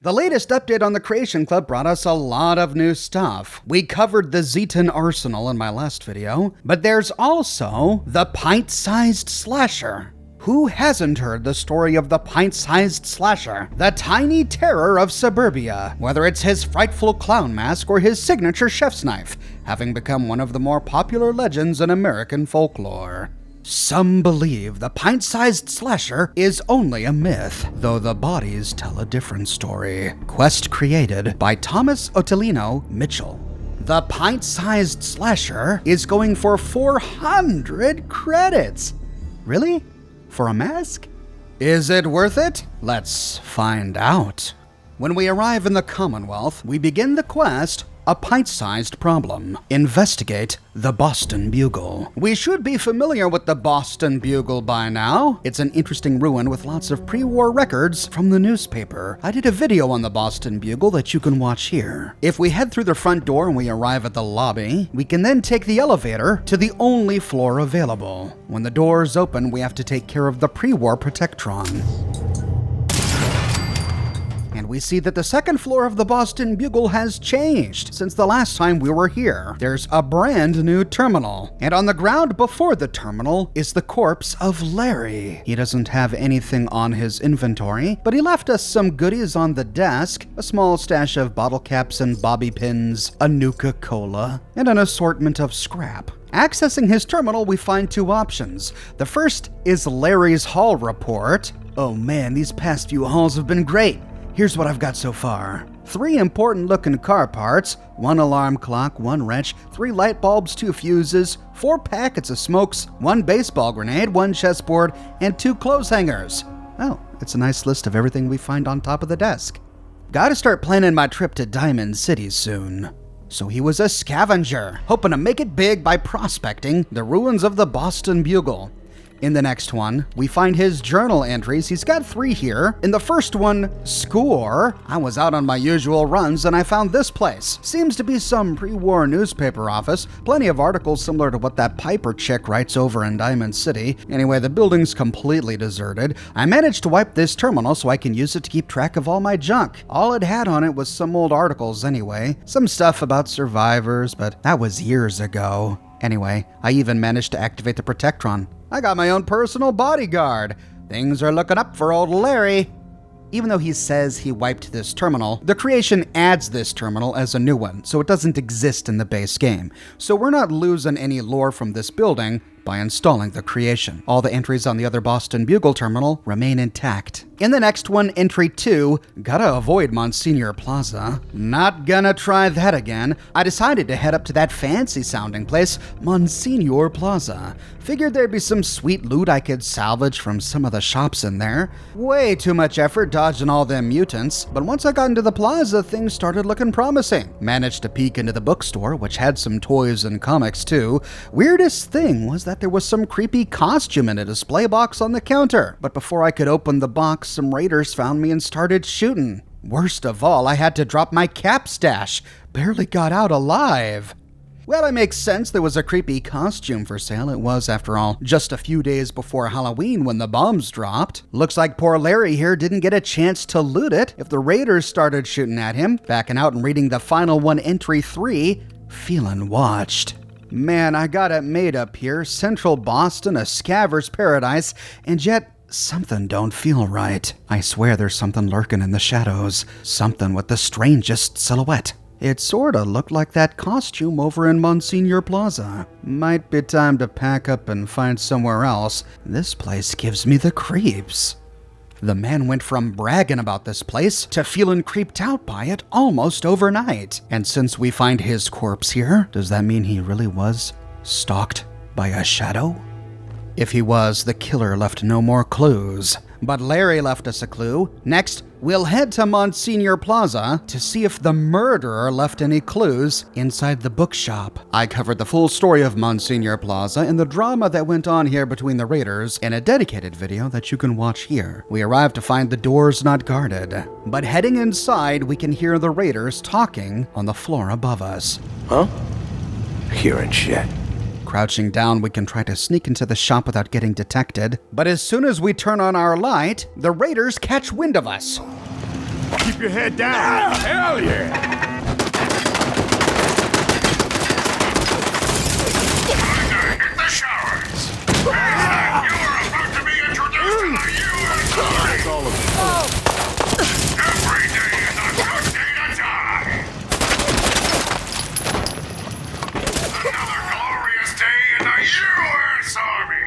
The latest update on the Creation Club brought us a lot of new stuff. We covered the Zeton Arsenal in my last video, but there's also the Pint-Sized Slasher. Who hasn't heard the story of the Pint-Sized Slasher, the tiny terror of suburbia, whether it's his frightful clown mask or his signature chef's knife, having become one of the more popular legends in American folklore? Some believe the Pint-Sized Slasher is only a myth, though the bodies tell a different story. Quest created by Thomas Ottolino Mitchell. The Pint-Sized Slasher is going for 400 credits. Really? For a mask? Is it worth it? Let's find out. When we arrive in the Commonwealth, we begin the quest, A Pint-Sized Problem. Investigate the Boston Bugle. We should be familiar with the Boston Bugle by now. It's an interesting ruin with lots of pre-war records from the newspaper. I did a video on the Boston Bugle that you can watch here. If we head through the front door and we arrive at the lobby, we can then take the elevator to the only floor available. When the doors open, we have to take care of the pre-war Protectron. And we see that the second floor of the Boston Bugle has changed since the last time we were here. There's a brand new terminal, and on the ground before the terminal is the corpse of Larry. He doesn't have anything on his inventory, but he left us some goodies on the desk, a small stash of bottle caps and bobby pins, a Nuka-Cola, and an assortment of scrap. Accessing his terminal, we find two options. The first is Larry's haul report. Oh man, these past few hauls have been great. Here's what I've got so far. 3 important looking car parts, 1 alarm clock, 1 wrench, 3 light bulbs, 2 fuses, 4 packets of smokes, 1 baseball grenade, 1 chessboard, and 2 clothes hangers. Oh, it's a nice list of everything we find on top of the desk. Gotta start planning my trip to Diamond City soon. So he was a scavenger, hoping to make it big by prospecting the ruins of the Boston Bugle. In the next one, we find his journal entries. He's got 3 here. In the first one, score, I was out on my usual runs and I found this place. Seems to be some pre-war newspaper office. Plenty of articles similar to what that Piper chick writes over in Diamond City. Anyway, the building's completely deserted. I managed to wipe this terminal so I can use it to keep track of all my junk. All it had on it was some old articles anyway. Some stuff about survivors, but that was years ago. Anyway, I even managed to activate the Protectron. I got my own personal bodyguard. Things are looking up for old Larry. Even though he says he wiped this terminal, the Creation adds this terminal as a new one, so it doesn't exist in the base game. So we're not losing any lore from this building by installing the Creation. All the entries on the other Boston Bugle terminal remain intact. In the next one, entry 2, gotta avoid Monsignor Plaza. Not gonna try that again. I decided to head up to that fancy sounding place, Monsignor Plaza. Figured there'd be some sweet loot I could salvage from some of the shops in there. Way too much effort dodging all them mutants, but once I got into the plaza, things started looking promising. Managed to peek into the bookstore, which had some toys and comics too. Weirdest thing was that there was some creepy costume in a display box on the counter. But before I could open the box, some raiders found me and started shooting. Worst of all, I had to drop my cap stash. Barely got out alive. Well, it makes sense there was a creepy costume for sale. It was, after all, just a few days before Halloween when the bombs dropped. Looks like poor Larry here didn't get a chance to loot it if the raiders started shooting at him. Backing out and reading the final one, entry 3, feeling watched. Man, I got it made up here. Central Boston, a scaver's paradise, and yet something don't feel right. I swear there's something lurking in the shadows. Something with the strangest silhouette. It sorta looked like that costume over in Monsignor Plaza. Might be time to pack up and find somewhere else. This place gives me the creeps. The man went from bragging about this place to feeling creeped out by it almost overnight. And since we find his corpse here, does that mean he really was stalked by a shadow? If he was, the killer left no more clues. But Larry left us a clue. Next, we'll head to Monsignor Plaza to see if the murderer left any clues inside the bookshop. I covered the full story of Monsignor Plaza and the drama that went on here between the raiders in a dedicated video that you can watch here. We arrived to find the doors not guarded. But heading inside, we can hear the raiders talking on the floor above us. Huh? Hearing shit. Crouching down, we can try to sneak into the shop without getting detected. But as soon as we turn on our light, the raiders catch wind of us. Keep your head down. Hell yeah! Hit the showers. You are about to be introduced to the U.S. Army. Every day is a good day to die. Another glorious day in the U.S. Army.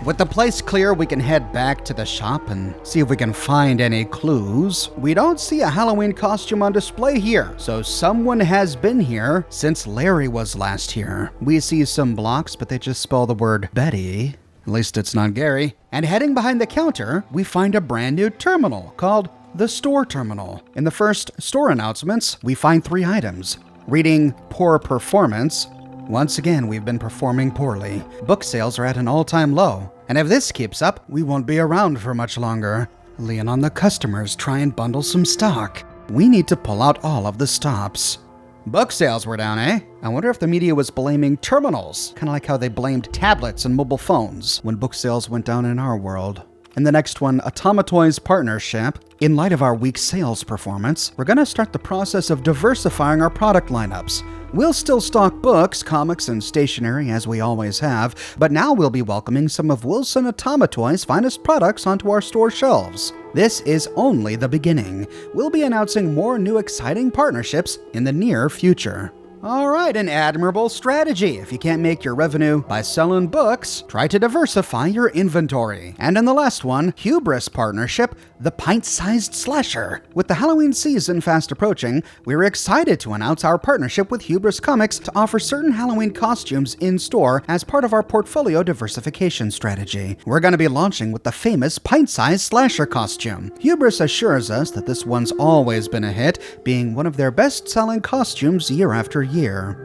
With the place clear, we can head back to the shop and see if we can find any clues. We don't see a Halloween costume on display here, so someone has been here since Larry was last here. We see some blocks, but they just spell the word Betty. At least it's not Gary. And heading behind the counter, we find a brand new terminal called the Store Terminal. In the first store announcements, we find 3 items. Reading poor performance. Once again, we've been performing poorly. Book sales are at an all-time low. And if this keeps up, we won't be around for much longer. Lean on the customers, try and bundle some stock. We need to pull out all of the stops. Book sales were down, eh? I wonder if the media was blaming terminals, kind of like how they blamed tablets and mobile phones when book sales went down in our world. And the next one, Automatoy's partnership. In light of our weak sales performance, we're going to start the process of diversifying our product lineups. We'll still stock books, comics, and stationery as we always have, but now we'll be welcoming some of Wilson Automatoy's finest products onto our store shelves. This is only the beginning. We'll be announcing more new exciting partnerships in the near future. All right, an admirable strategy. If you can't make your revenue by selling books, try to diversify your inventory. And in the last one, hubris partnership, the Pint-Sized slasher. With the Halloween season fast approaching, we're excited to announce our partnership with Hubris Comics to offer certain Halloween costumes in store as part of our portfolio diversification strategy. We're going to be launching with the famous Pint-Sized slasher costume. Hubris assures us that this one's always been a hit, being one of their best-selling costumes year after year.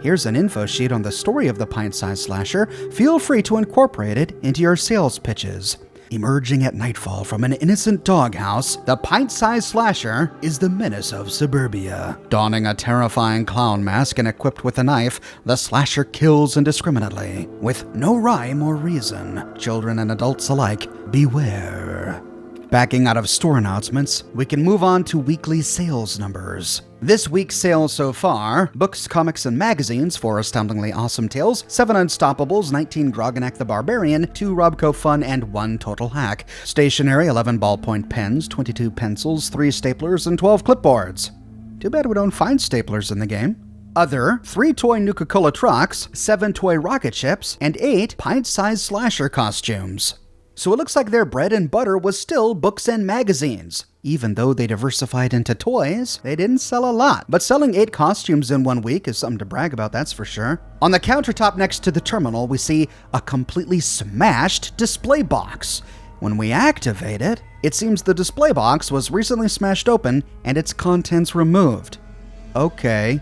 Here's an info sheet on the story of the Pint-Sized slasher. Feel free to incorporate it into your sales pitches. Emerging at nightfall from an innocent doghouse, the Pint-Sized slasher is the menace of suburbia. Donning a terrifying clown mask and equipped with a knife, the slasher kills indiscriminately. With no rhyme or reason, children and adults alike, beware. Backing out of store announcements, we can move on to weekly sales numbers. This week's sales so far: books, comics, and magazines, 4 astoundingly awesome tales, 7 unstoppables, 19 Groganak the Barbarian, 2 Robco Fun, and 1 Total Hack. Stationery, 11 ballpoint pens, 22 pencils, 3 staplers, and 12 clipboards. Too bad we don't find staplers in the game. Other, 3 toy Nuka-Cola trucks, 7 toy rocket ships, and 8 pint-sized slasher costumes. So it looks like their bread and butter was still books and magazines. Even though they diversified into toys, they didn't sell a lot. But selling 8 costumes in 1 week is something to brag about, that's for sure. On the countertop next to the terminal, we see a completely smashed display box. When we activate it, it seems the display box was recently smashed open and its contents removed. Okay.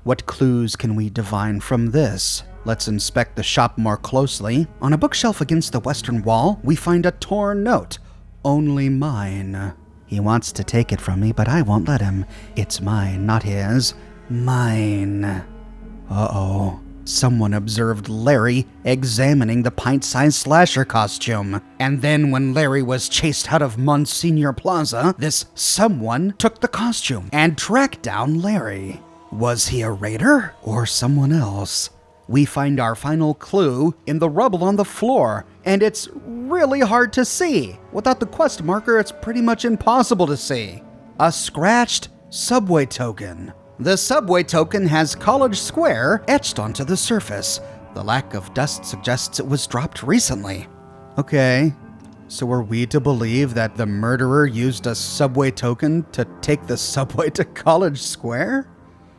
What clues can we divine from this? Let's inspect the shop more closely. On a bookshelf against the western wall, we find a torn note. Only mine. He wants to take it from me, but I won't let him. It's mine, not his. Mine. Uh-oh. Someone observed Larry examining the pint-sized slasher costume. And then when Larry was chased out of Monsignor Plaza, this someone took the costume and tracked down Larry. Was he a raider or someone else? We find our final clue in the rubble on the floor, and it's really hard to see. Without the quest marker, it's pretty much impossible to see. A scratched subway token. The subway token has College Square etched onto the surface. The lack of dust suggests it was dropped recently. Okay, so are we to believe that the murderer used a subway token to take the subway to College Square?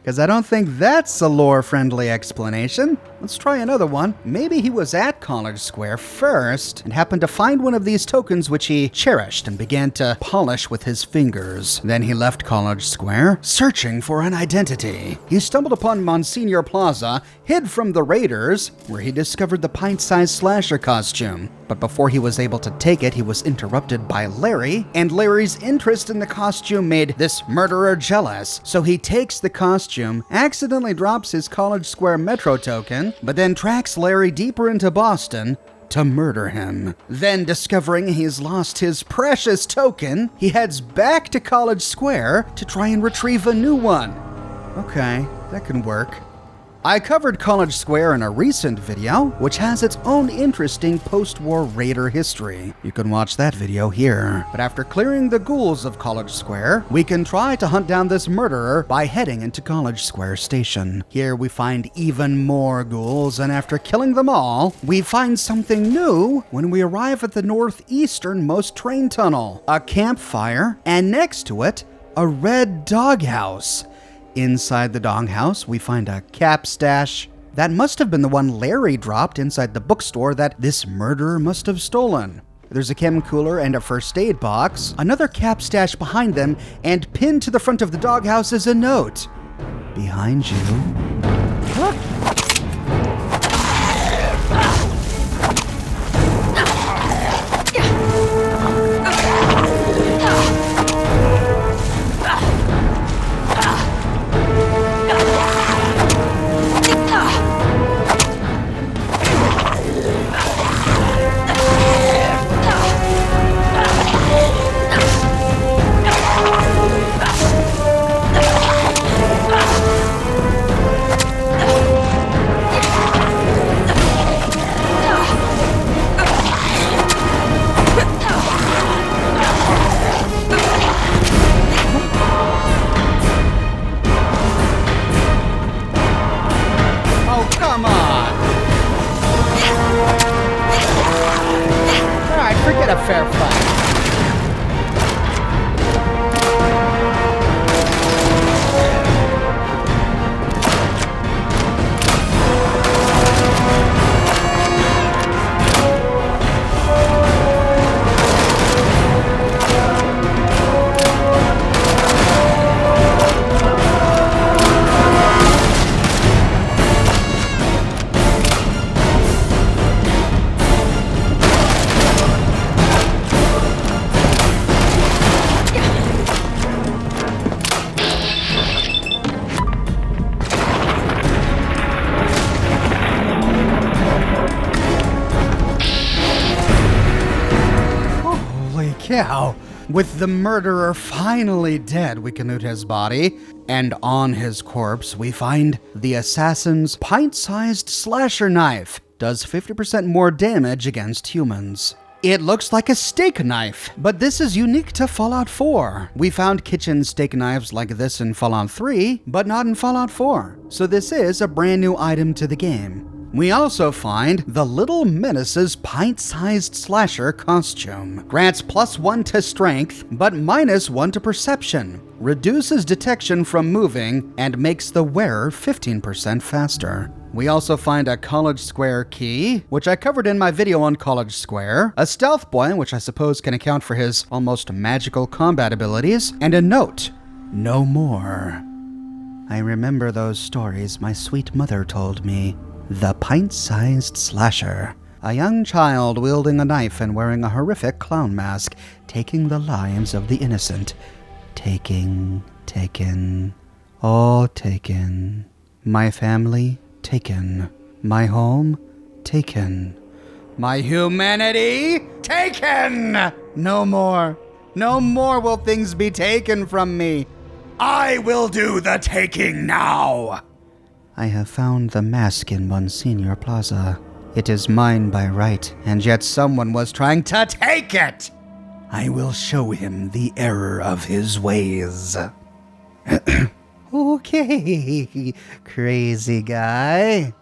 Because I don't think that's a lore-friendly explanation. Let's try another one. Maybe he was at College Square first and happened to find one of these tokens which he cherished and began to polish with his fingers. Then he left College Square, searching for an identity. He stumbled upon Monsignor Plaza, hid from the raiders, where he discovered the pint-sized slasher costume. But before he was able to take it, he was interrupted by Larry, and Larry's interest in the costume made this murderer jealous. So he takes the costume, accidentally drops his College Square Metro token, but then tracks Larry deeper into Boston, to murder him. Then, discovering he's lost his precious token, he heads back to College Square to try and retrieve a new one. Okay, that can work. I covered College Square in a recent video, which has its own interesting post-war raider history. You can watch that video here. But after clearing the ghouls of College Square, we can try to hunt down this murderer by heading into College Square Station. Here we find even more ghouls, and after killing them all, we find something new when we arrive at the northeasternmost train tunnel. A campfire, and next to it, a red doghouse. Inside the doghouse, we find a cap stash. That must have been the one Larry dropped inside the bookstore that this murderer must have stolen. There's a chem cooler and a first aid box, another cap stash behind them, and pinned to the front of the doghouse is a note. Behind you. Huh? Fair fight. Cow. With the murderer finally dead, we can loot his body, and on his corpse we find the assassin's pint-sized slasher knife. Does 50% more damage against humans. It looks like a steak knife, but this is unique to Fallout 4. We found kitchen steak knives like this in Fallout 3, but not in Fallout 4. So this is a brand new item to the game. We also find the Little Menace's pint-sized slasher costume. Grants +1 to strength, but -1 to perception. Reduces detection from moving, and makes the wearer 15% faster. We also find a College Square key, which I covered in my video on College Square, a stealth boy, which I suppose can account for his almost magical combat abilities, and a note, "No more. I remember those stories my sweet mother told me. The Pint-Sized Slasher. A young child wielding a knife and wearing a horrific clown mask, taking the lives of the innocent. Taken, all taken. My family, taken. My home, taken. My humanity, taken! No more. No more will things be taken from me. I will do the taking now! I have found the mask in Monsignor Plaza. It is mine by right, and yet someone was trying to take it! I will show him the error of his ways. Okay, crazy guy.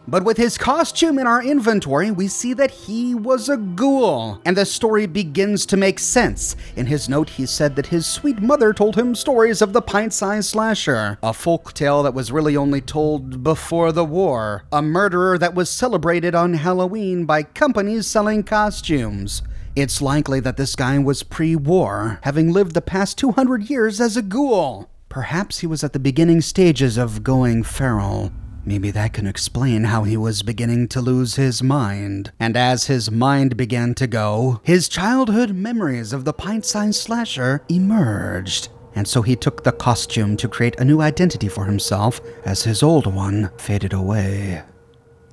But with his costume in our inventory, we see that he was a ghoul, and the story begins to make sense. In his note, he said that his sweet mother told him stories of the Pint-Sized Slasher, a folk tale that was really only told before the war, a murderer that was celebrated on Halloween by companies selling costumes. It's likely that this guy was pre-war, having lived the past 200 years as a ghoul. Perhaps he was at the beginning stages of going feral. Maybe that can explain how he was beginning to lose his mind. And as his mind began to go, his childhood memories of the Pint-Sized Slasher emerged. And so he took the costume to create a new identity for himself as his old one faded away.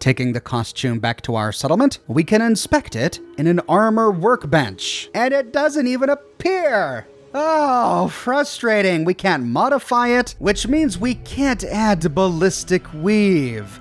Taking the costume back to our settlement, we can inspect it in an armor workbench. And it doesn't even appear! Oh, frustrating. We can't modify it, which means we can't add ballistic weave.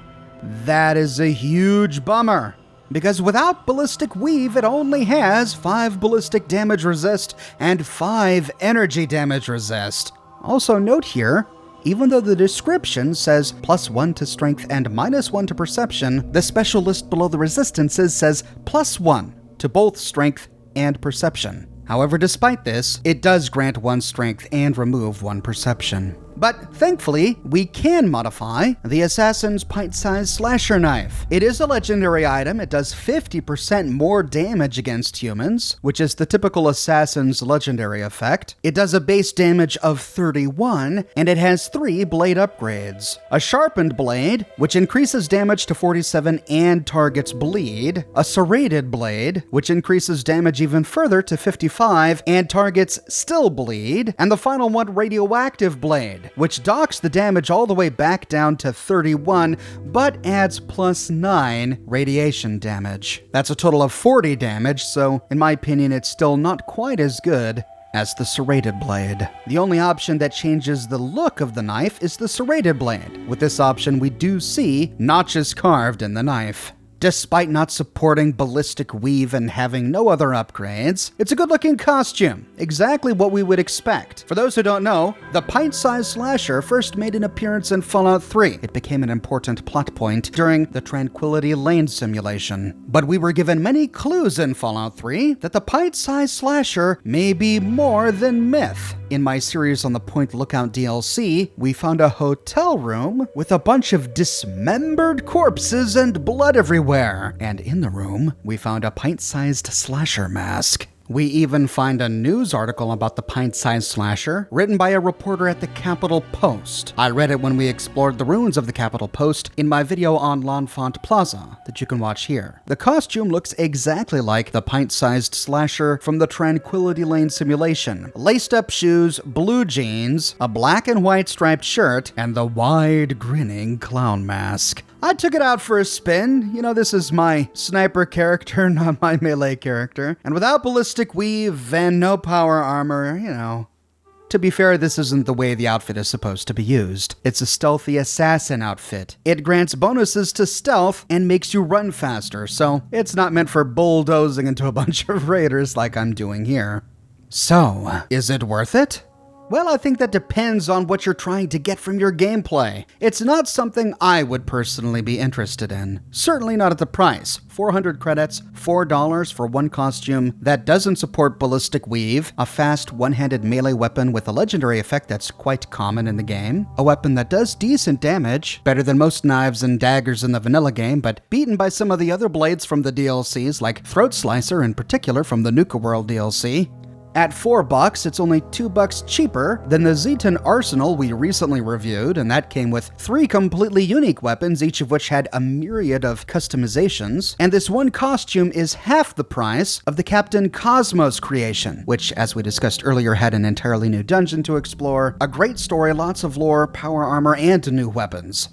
That is a huge bummer, because without ballistic weave, it only has 5 ballistic damage resist and 5 energy damage resist. Also note here, even though the description says +1 to strength and -1 to perception, the special list below the resistances says +1 to both strength and perception. However, despite this, it does grant 1 strength and remove 1 perception. But thankfully, we can modify the Assassin's Pint-Sized Slasher Knife. It is a legendary item. It does 50% more damage against humans, which is the typical Assassin's legendary effect. It does a base damage of 31, and it has 3 blade upgrades. A sharpened blade, which increases damage to 47 and targets bleed. A serrated blade, which increases damage even further to 55 and targets still bleed. And the final one, radioactive blade, which docks the damage all the way back down to 31, but adds +9 radiation damage. That's a total of 40 damage, so in my opinion, it's still not quite as good as the serrated blade. The only option that changes the look of the knife is the serrated blade. With this option, we do see notches carved in the knife. Despite not supporting ballistic weave and having no other upgrades, it's a good-looking costume, exactly what we would expect. For those who don't know, the Pint-Sized Slasher first made an appearance in Fallout 3. It became an important plot point during the Tranquility Lane simulation. But we were given many clues in Fallout 3 that the Pint-Sized Slasher may be more than myth. In my series on the Point Lookout DLC, we found a hotel room with a bunch of dismembered corpses and blood everywhere. And in the room, we found a pint-sized slasher mask. We even find a news article about the Pint-Sized Slasher, written by a reporter at the Capitol Post. I read it when we explored the ruins of the Capitol Post in my video on Monsignor Plaza that you can watch here. The costume looks exactly like the Pint-Sized Slasher from the Tranquility Lane simulation. Laced-up shoes, blue jeans, a black and white striped shirt, and the wide, grinning clown mask. I took it out for a spin. You know, this is my sniper character, not my melee character. And without ballistic weave and no power armor, you know. To be fair, this isn't the way the outfit is supposed to be used. It's a stealthy assassin outfit. It grants bonuses to stealth and makes you run faster, so it's not meant for bulldozing into a bunch of raiders like I'm doing here. So, is it worth it? Well, I think that depends on what you're trying to get from your gameplay. It's not something I would personally be interested in. Certainly not at the price. 400 credits, $4 for one costume that doesn't support ballistic weave, a fast one-handed melee weapon with a legendary effect that's quite common in the game, a weapon that does decent damage, better than most knives and daggers in the vanilla game, but beaten by some of the other blades from the DLCs, like Throat Slicer in particular from the Nuka World DLC. At $4, it's only $2 cheaper than the Zeton Arsenal we recently reviewed, and that came with 3 completely unique weapons, each of which had a myriad of customizations. And this one costume is half the price of the Captain Cosmos creation, which, as we discussed earlier, had an entirely new dungeon to explore, a great story, lots of lore, power armor, and new weapons.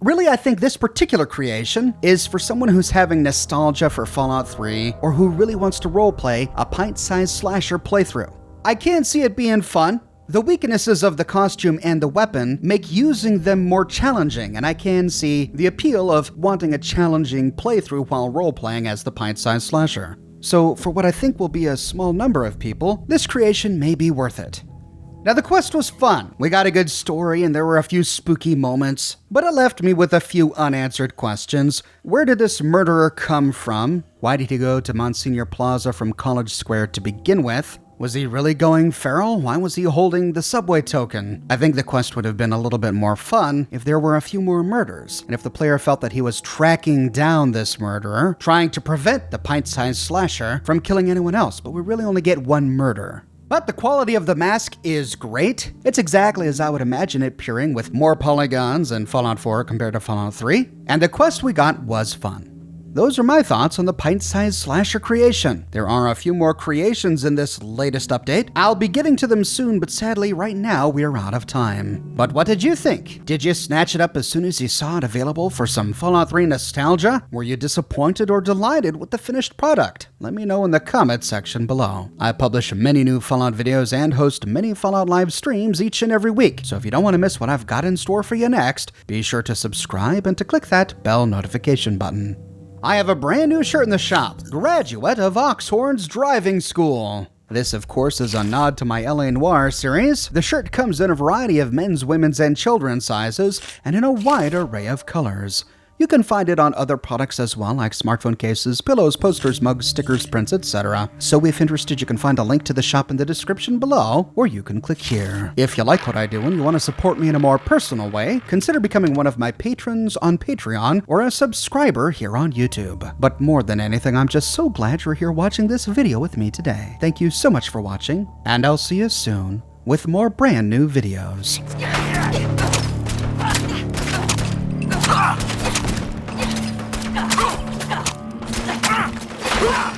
Really, I think this particular creation is for someone who's having nostalgia for Fallout 3 or who really wants to roleplay a pint-sized slasher playthrough. I can see it being fun. The weaknesses of the costume and the weapon make using them more challenging, and I can see the appeal of wanting a challenging playthrough while roleplaying as the pint-sized slasher. So for what I think will be a small number of people, this creation may be worth it. Now, the quest was fun. We got a good story and there were a few spooky moments, but it left me with a few unanswered questions. Where did this murderer come from? Why did he go to Monsignor Plaza from College Square to begin with? Was he really going feral? Why was he holding the subway token? I think the quest would have been a little bit more fun if there were a few more murders, and if the player felt that he was tracking down this murderer, trying to prevent the pint-sized slasher from killing anyone else, but we really only get one murder. But the quality of the mask is great. It's exactly as I would imagine it appearing, with more polygons in Fallout 4 compared to Fallout 3. And the quest we got was fun. those are my thoughts on the pint-sized slasher creation. There are a few more creations in this latest update. I'll be getting to them soon, but sadly right now we're out of time. But what did you think? Did you snatch it up as soon as you saw it available for some Fallout 3 nostalgia? Were you disappointed or delighted with the finished product? Let me know in the comment section below. I publish many new Fallout videos and host many Fallout live streams each and every week, so if you don't want to miss what I've got in store for you next, be sure to subscribe and to click that bell notification button. I have a brand new shirt in the shop, graduate of Oxhorn's driving school. This, of course, is a nod to my LA Noire series. The shirt comes in a variety of men's, women's, and children's sizes, and in a wide array of colors. You can find it on other products as well, like smartphone cases, pillows, posters, mugs, stickers, prints, etc. So if interested, you can find a link to the shop in the description below, or you can click here. If you like what I do and you want to support me in a more personal way, consider becoming one of my patrons on Patreon or a subscriber here on YouTube. But more than anything, I'm just so glad you're here watching this video with me today. Thank you so much for watching, and I'll see you soon with more brand new videos. Ah!